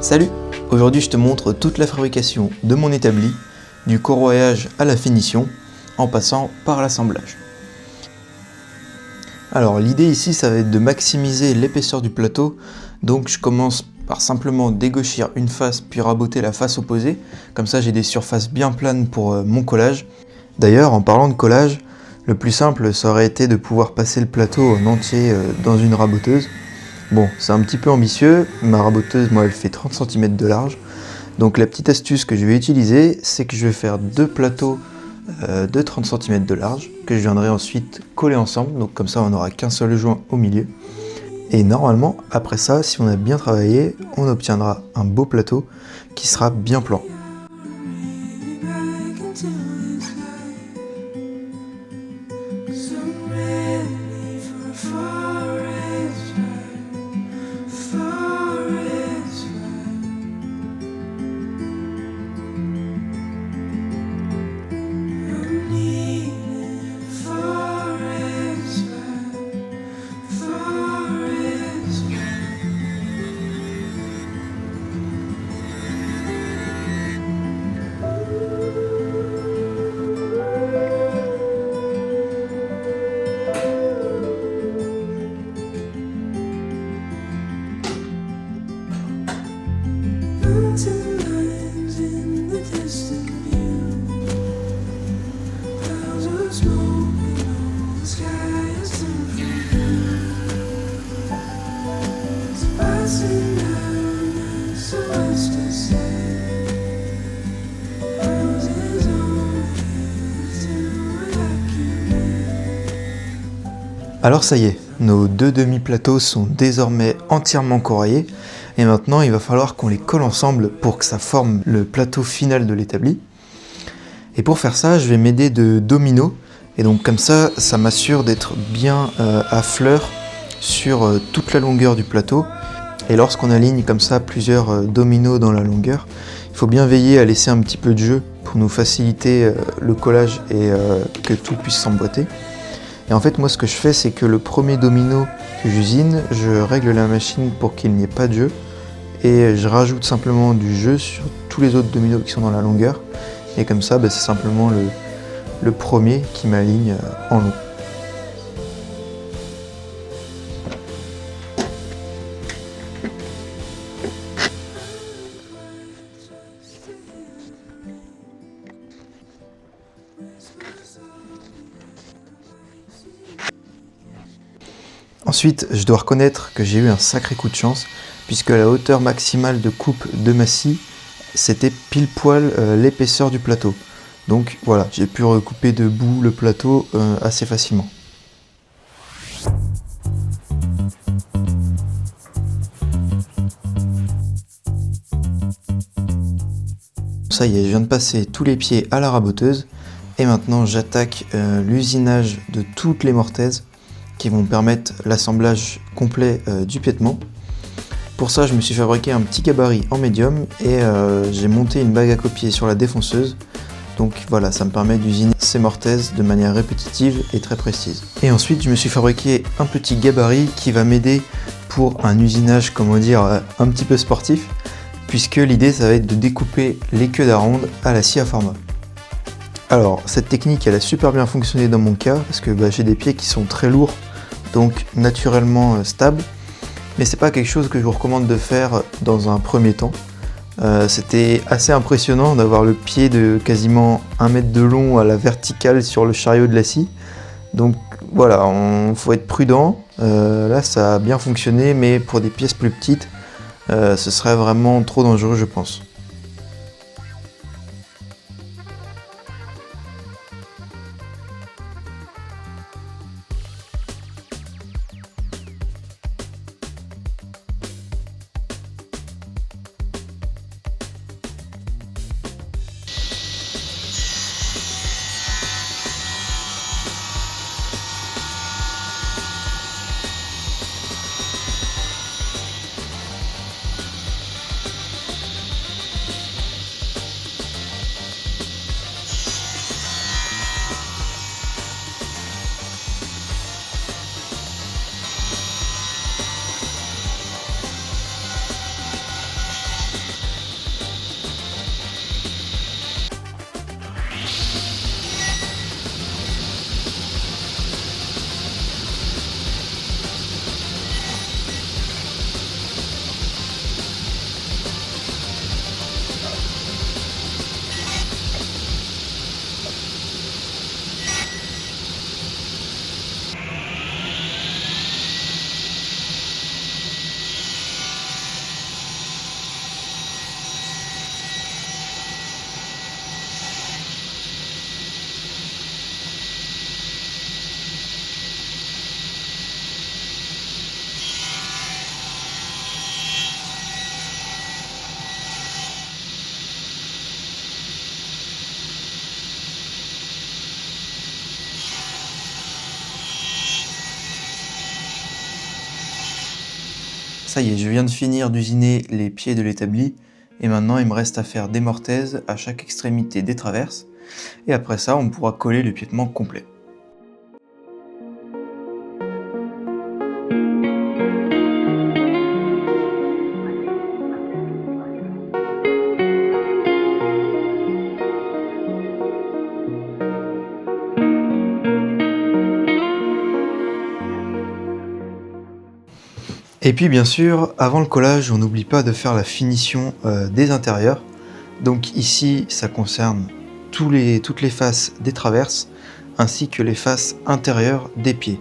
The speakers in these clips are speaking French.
Salut! Aujourd'hui je te montre toute la fabrication de mon établi, du corroyage à la finition, en passant par l'assemblage. Alors l'idée ici ça va être de maximiser l'épaisseur du plateau, donc je commence par simplement dégauchir une face puis raboter la face opposée, comme ça j'ai des surfaces bien planes pour mon collage. D'ailleurs en parlant de collage, le plus simple ça aurait été de pouvoir passer le plateau en entier dans une raboteuse. Bon, c'est un petit peu ambitieux, ma raboteuse, moi, elle fait 30 cm de large. Donc la petite astuce que je vais utiliser, c'est que je vais faire deux plateaux de 30 cm de large, que je viendrai ensuite coller ensemble, donc comme ça on n'aura qu'un seul joint au milieu. Et normalement, après ça, si on a bien travaillé, on obtiendra un beau plateau qui sera bien plan. Alors ça y est, nos deux demi-plateaux sont désormais entièrement corroyés et maintenant il va falloir qu'on les colle ensemble pour que ça forme le plateau final de l'établi. Et pour faire ça, je vais m'aider de dominos et donc comme ça, ça m'assure d'être bien à fleur sur toute la longueur du plateau. Et lorsqu'on aligne comme ça plusieurs dominos dans la longueur, il faut bien veiller à laisser un petit peu de jeu pour nous faciliter le collage et que tout puisse s'emboîter. Et en fait, moi, ce que je fais, c'est que le premier domino que j'usine, je règle la machine pour qu'il n'y ait pas de jeu. Et je rajoute simplement du jeu sur tous les autres dominos qui sont dans la longueur. Et comme ça, c'est simplement le premier qui m'aligne en long. Ensuite, je dois reconnaître que j'ai eu un sacré coup de chance, puisque la hauteur maximale de coupe de ma scie, c'était pile poil l'épaisseur du plateau. Donc voilà, j'ai pu recouper de bout le plateau assez facilement. Ça y est, je viens de passer tous les pieds à la raboteuse, et maintenant j'attaque l'usinage de toutes les mortaises, qui vont permettre l'assemblage complet du piétement. Pour ça, je me suis fabriqué un petit gabarit en médium et j'ai monté une bague à copier sur la défonceuse. Donc voilà, ça me permet d'usiner ces mortaises de manière répétitive et très précise. Et ensuite, je me suis fabriqué un petit gabarit qui va m'aider pour un usinage, comment dire, un petit peu sportif, puisque l'idée, ça va être de découper les queues d'aronde à la scie à format. Alors, cette technique, elle a super bien fonctionné dans mon cas, parce que j'ai des pieds qui sont très lourds, donc naturellement stables, mais c'est pas quelque chose que je vous recommande de faire dans un premier temps. C'était assez impressionnant d'avoir le pied de quasiment 1 mètre de long à la verticale sur le chariot de la scie. Donc voilà, faut être prudent. Là, ça a bien fonctionné, mais pour des pièces plus petites, ce serait vraiment trop dangereux, je pense. Ça y est, je viens de finir d'usiner les pieds de l'établi et maintenant il me reste à faire des mortaises à chaque extrémité des traverses et après ça on pourra coller le piétement complet. Et puis bien sûr, avant le collage, on n'oublie pas de faire la finition des intérieurs. Donc ici, ça concerne toutes les faces des traverses, ainsi que les faces intérieures des pieds.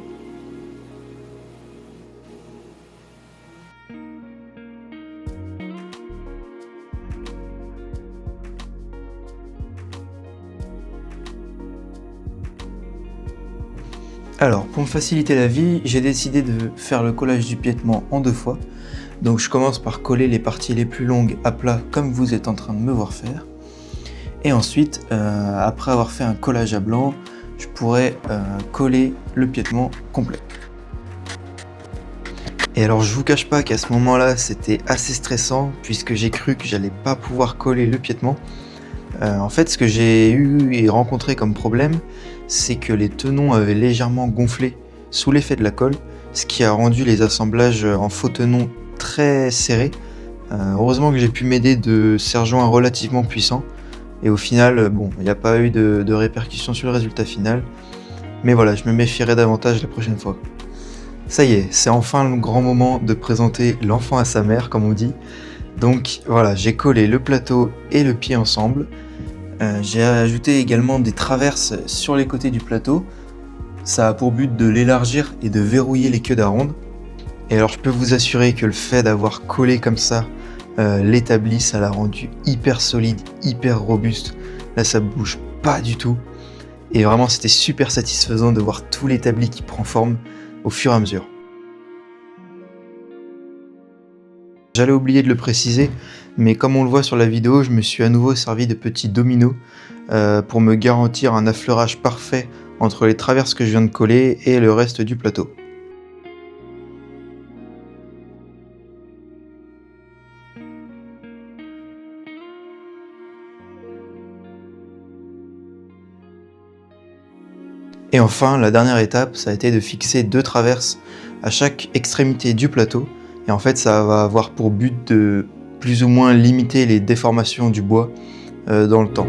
Alors, pour me faciliter la vie, j'ai décidé de faire le collage du piétement en 2 fois. Donc je commence par coller les parties les plus longues à plat, comme vous êtes en train de me voir faire. Et ensuite, après avoir fait un collage à blanc, je pourrais coller le piétement complet. Et alors je vous cache pas qu'à ce moment-là, c'était assez stressant, puisque j'ai cru que j'allais pas pouvoir coller le piétement. En fait, ce que j'ai eu et rencontré comme problème, c'est que les tenons avaient légèrement gonflé sous l'effet de la colle, ce qui a rendu les assemblages en faux tenons très serrés. Heureusement que j'ai pu m'aider de serre-joints relativement puissants, et au final, bon, il n'y a pas eu de répercussions sur le résultat final, mais voilà, je me méfierai davantage la prochaine fois. Ça y est, c'est enfin le grand moment de présenter l'enfant à sa mère, comme on dit. Donc voilà, j'ai collé le plateau et le pied ensemble. J'ai ajouté également des traverses sur les côtés du plateau. Ça a pour but de l'élargir et de verrouiller les queues d'aronde. Et alors je peux vous assurer que le fait d'avoir collé comme ça l'établi, ça l'a rendu hyper solide, hyper robuste. Là ça bouge pas du tout. Et vraiment c'était super satisfaisant de voir tout l'établi qui prend forme au fur et à mesure. J'allais oublier de le préciser, mais comme on le voit sur la vidéo, je me suis à nouveau servi de petits dominos pour me garantir un affleurage parfait entre les traverses que je viens de coller et le reste du plateau. Et enfin, la dernière étape, ça a été de fixer 2 traverses à chaque extrémité du plateau. Et en fait, ça va avoir pour but de plus ou moins limiter les déformations du bois dans le temps.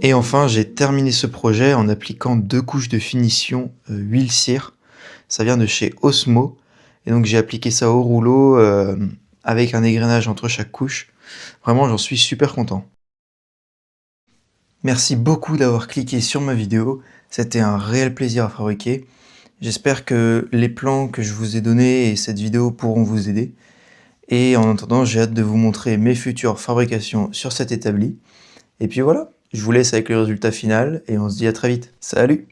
Et enfin, j'ai terminé ce projet en appliquant 2 couches de finition huile cire. Ça vient de chez Osmo. Et donc j'ai appliqué ça au rouleau avec un égrenage entre chaque couche. Vraiment, j'en suis super content. Merci beaucoup d'avoir cliqué sur ma vidéo. C'était un réel plaisir à fabriquer. J'espère que les plans que je vous ai donnés et cette vidéo pourront vous aider. Et en attendant, j'ai hâte de vous montrer mes futures fabrications sur cet établi. Et puis voilà, je vous laisse avec le résultat final et on se dit à très vite. Salut!